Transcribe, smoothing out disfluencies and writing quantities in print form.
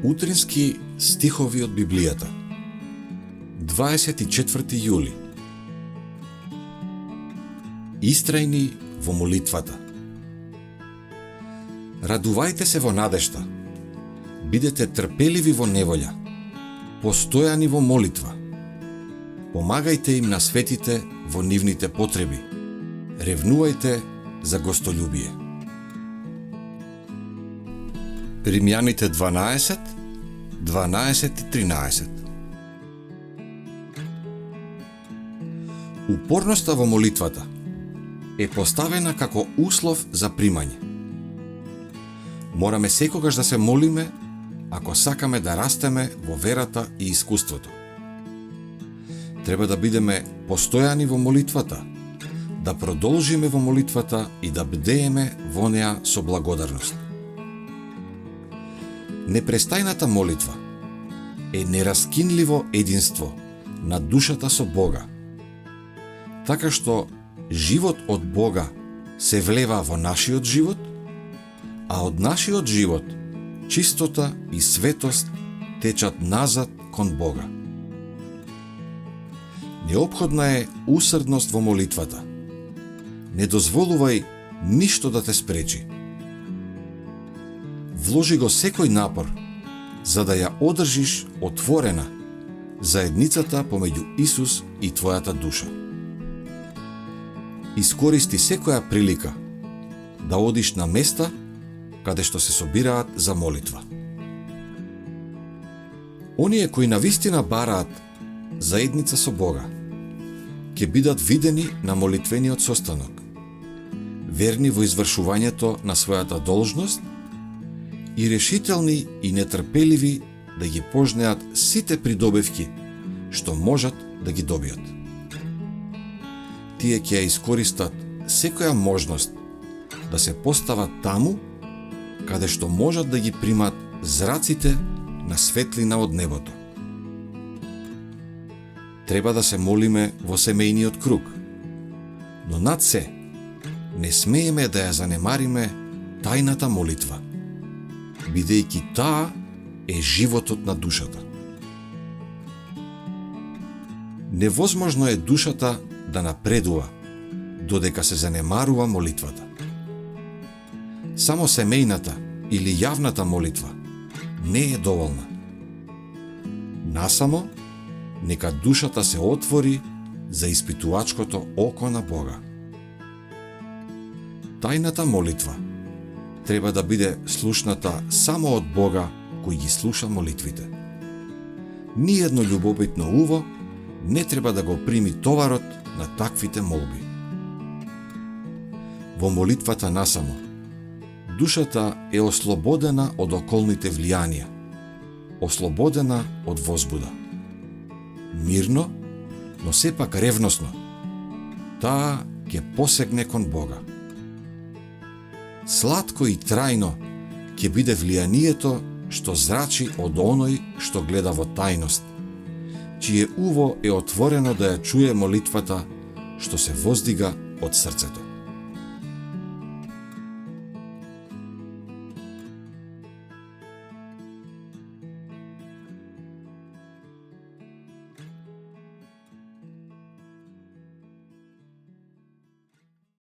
Утрински стихови од Библијата. 24 јули. Истрајни во молитвата. Радувајте се во надежта. Бидете трпеливи во неволја. Постојани во молитва. Помагајте им на светите во нивните потреби. Ревнувајте за гостолюбие. Римјаните 12, 12 и 13. Упорноста во молитвата е поставена како услов за примање. Мораме секогаш да се молиме ако сакаме да растеме во верата и искуството. Треба да бидеме постојани во молитвата, да продолжиме во молитвата и да бдееме во неа со благодарност. Непрестајната молитва е нераскинливо единство на душата со Бога, така што живот од Бога се влева во нашиот живот, а од нашиот живот чистота и светост течат назад кон Бога. Неопходна е усрдност во молитвата. Не дозволувај ништо да те спречи. Вложи го секој напор за да ја одржиш отворена заедницата помеѓу Исус и твојата душа. Искористи секоја прилика да одиш на места каде што се собираат за молитва. Оние кои навистина бараат заедница со Бога ќе бидат видени на молитвениот состанок, верни во извршувањето на својата должност и решителни и нетрпеливи да ги пожнеат сите придобивки што можат да ги добијат. Тие ќе ја искористат секоја можност да се постават таму каде што можат да ги примат зраците на светлина од небото. Треба да се молиме во семејниот круг, но над се не смееме да ја занемариме тајната молитва, бидејќи таа е животот на душата. Невозможно е душата да напредува додека се занемарува молитвата. Само семејната или јавната молитва не е доволна. Насамо, нека душата се отвори за испитувачкото око на Бога. Тајната молитва треба да биде слушната само од Бога кој ги слуша молитвите. Ниедно љубобитно уво не треба да го прими товарот на таквите молби. Во молитвата насамо, душата е ослободена од околните влијанија, ослободена од возбуда. Мирно, но сепак ревносно, таа ќе посегне кон Бога. Сладко и трајно ќе биде влијанието што зрачи од оној што гледа во тајност, чие уво е отворено да ја чуе молитвата што се воздига од срцето.